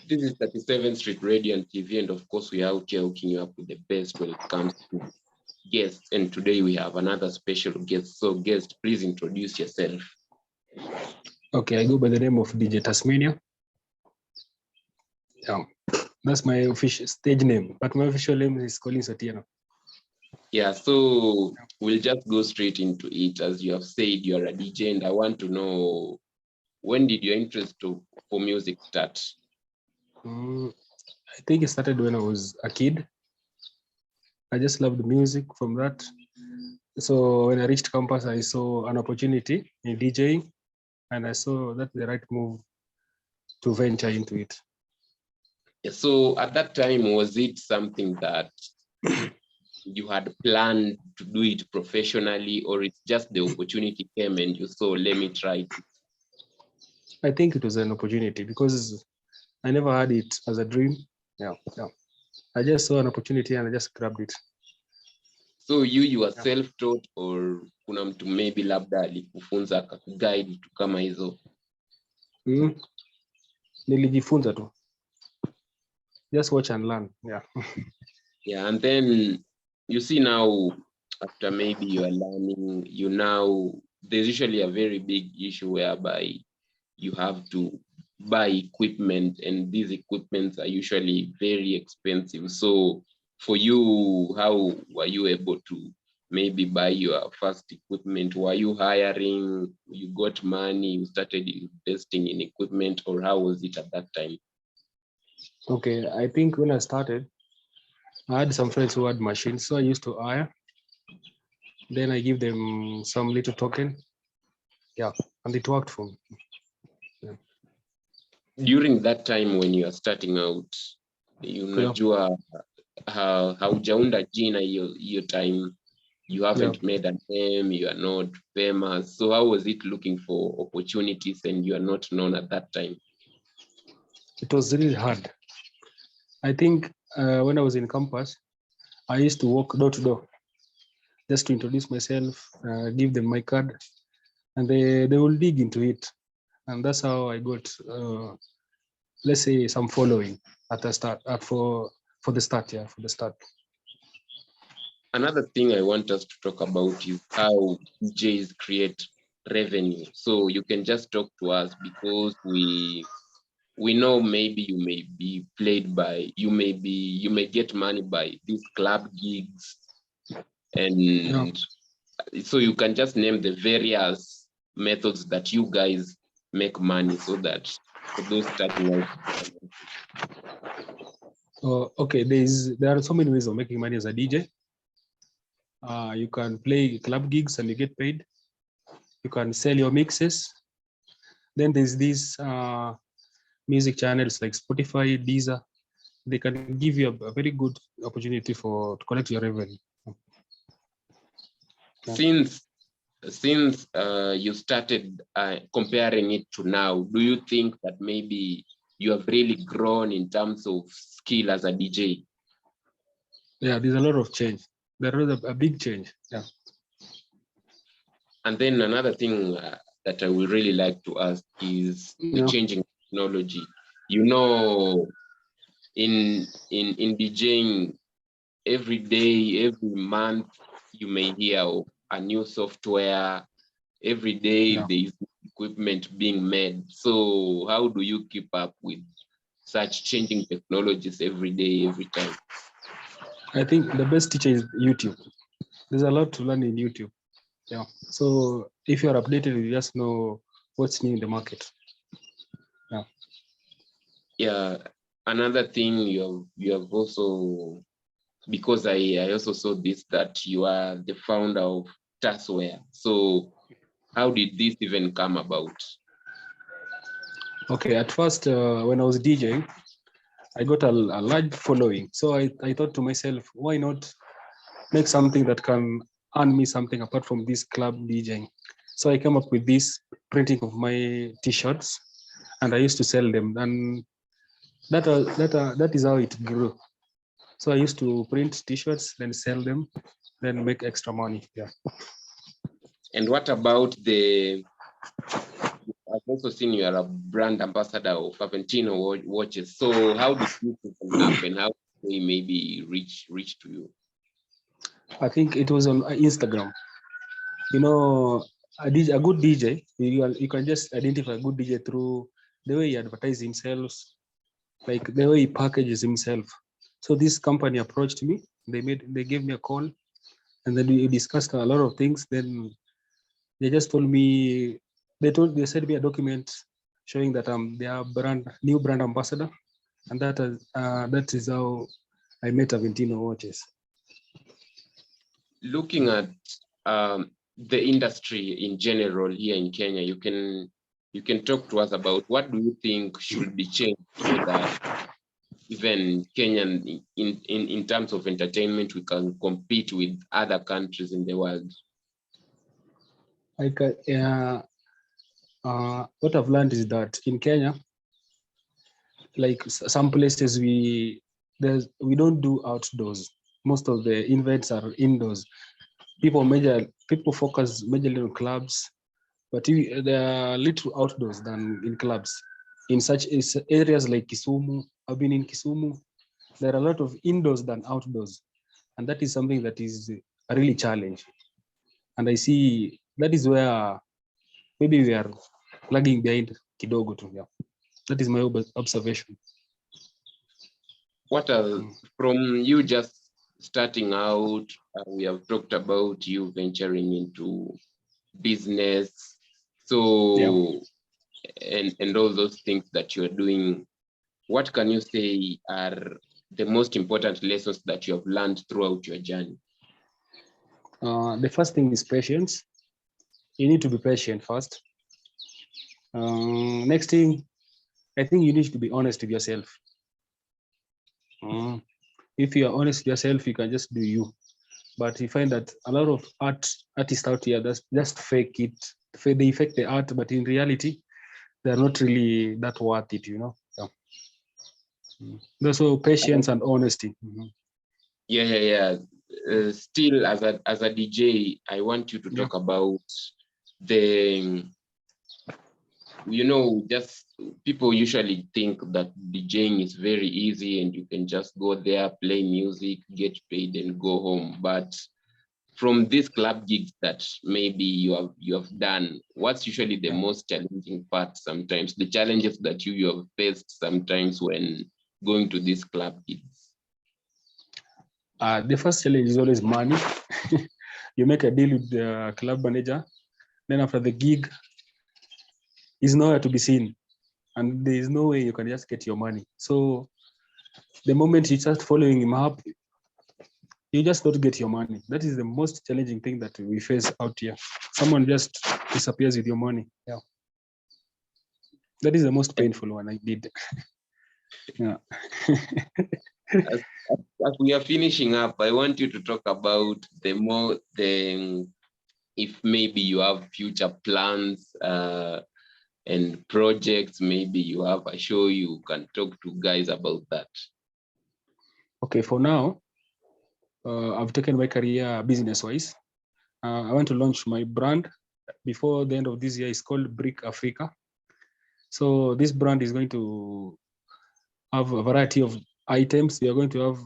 This is 37th Street Radio and TV, and of course, we are out here hooking you up with the best when it comes to guests. And today we have another special guest. So, guest, please introduce yourself. Okay, I go by the name of DJ Tasmania. Yeah, that's my official stage name, but my official name is Colin Satiano. Yeah, so we'll just go straight into it. As you have said, you're a DJ, and I want to know, when did your interest for music start? I think it started when I was a kid. I just loved music from that. So when I reached campus, I saw an opportunity in DJing, and I saw that the right move to venture into it. Yeah, so at that time, was it something that you had planned to do it professionally, or it's just the opportunity came and you saw, let me try it? I think it was an opportunity because I never had it as a dream. Yeah. I just saw an opportunity and I just grabbed it. So you are self-taught, or kuna mtu maybe labda alikufunza akakuguide vitu kama hizo? Nilijifunza tu. Just watch and learn. Yeah. Yeah, and then you see now, after maybe you are learning, there's usually a very big issue whereby you have to buy equipment, and these equipments are usually very expensive. So for you, how were you able to maybe buy your first equipment? Were you hiring, you got money, you started investing in equipment, or how was it at that time? Okay, I think when I started, I had some friends who had machines, so I used to hire. Then I give them some little token. Yeah, and it worked for me. Yeah. During that time when you are starting out, unajua haujaunda jina hiyo time, you haven't made a name, you are not famous. So how was it looking for opportunities and you are not known at that time? It was really hard. I think when I was in campus, I used to walk door to door just to introduce myself, give them my card, and they will dig into it. And that's how I got, let's say, some following at the start, for the start. Another thing I want us to talk about is how DJs create revenue. So you can just talk to us, because we know maybe you may be played by, you may get money by these club gigs, and so you can just name the various methods that you guys make money, so that for those starting out. Okay, there are so many ways of making money as a DJ. You can play club gigs and you get paid. You can sell your mixes. Then there's these music channels like Spotify, Deezer. They can give you a very good opportunity to collect your revenue. Since you started comparing it to now, do you think that maybe you have really grown in terms of skill as a DJ? Yeah, there's a lot of change. There is a big change. Yeah. And then another thing that I would really like to ask is the changing technology. You know, in DJing, every day, every month, you may hear of a new software. Every day there is equipment being made. So how do you keep up with such changing technologies every day, every time? I think the best teacher is YouTube. There's a lot to learn in YouTube. Yeah. So if you're updated, you just know what's new in the market. Yeah. Yeah. Another thing you have also, because I also saw this, that you are the founder of Tasmania. So how did this even come about? Okay, at first, when I was DJing, I got a large following. So I thought to myself, why not make something that can earn me something apart from this club DJing? So I came up with this printing of my t-shirts, and I used to sell them. And that is how it grew. So I used to print t-shirts, then sell them, then make extra money. Yeah. And what about as also seen you are a brand ambassador of Aventino watches. So how did this happen? How did they maybe reach to you? I think it was on Instagram. You know, a good DJ, you can just identify a good DJ through the way he advertises himself, like the way he packages himself. So this company approached me. They gave me a call, and then we discussed a lot of things. Then they just told me they sent me a document showing that I'm their new brand ambassador, and that is how I met Aventino watches. Looking at the industry in general here in Kenya, you can talk to us about what do you think should be changed so that even Kenyan in terms of entertainment, we can compete with other countries in the world. Like what I've learned is that in Kenya, like some places we don't do outdoors. Most of the events are indoors. People focus majorly on clubs, but there are little outdoors than in clubs. In such areas like Kisumu, I've been in Kisumu, there are a lot of indoors than outdoors, and that is something that is a really challenge. And I see that is where maybe we are lagging behind kidogo too. Yeah, that is my observation. What are from you just starting out? We have talked about you venturing into business, so yeah. and all those things that you're doing. What can you say are the most important lessons that you have learned throughout your journey? The first thing is patience. You need to be patient first. Next thing, I think you need to be honest with yourself. If you are honest with yourself, you can just do you. But you find that a lot of artists out here just fake it. They fake the art, but in reality, they're not really that worth it, you know. Yeah. So patience and honesty. Yeah. Still, as a DJ, I want you to talk about the, just people usually think that DJing is very easy and you can just go there, play music, get paid and go home. But from these club gigs that maybe you have done, what's usually the most challenging part sometimes, the challenges that you have faced sometimes when going to these club gigs? The first challenge is always money. You make a deal with the club manager, then after the gig, he's nowhere to be seen, and there is no way you can just get your money. So the moment you start following him up, you just don't get your money. That is the most challenging thing that we face out here. Someone just disappears with your money. Yeah, that is the most painful one I did. Yeah. As we are finishing up, I want you to talk about if maybe you have future plans and projects, maybe you have a show, you can talk to guys about that. Okay, for now, I've taken my career business-wise. I want to launch my brand before the end of this year. It's called Brick Africa. So this brand is going to have a variety of items. We are going to have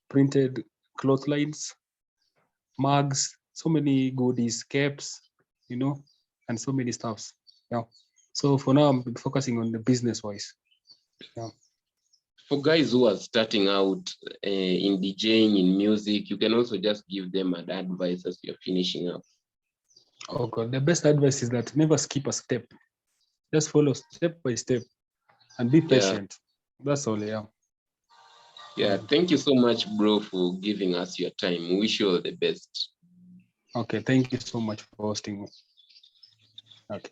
printed clotheslines, mugs, so many goodies, caps, and so many stuffs. Yeah. So for now, I'm focusing on the business-wise. Yeah. For guys who are starting out in DJing, in music, you can also just give them an advice as you're finishing up. Oh God, the best advice is that never skip a step. Just follow step by step and be patient. That's all, yeah. Yeah, thank you so much, bro, for giving us your time. Wish you all the best. Okay, thank you so much for hosting me. Okay.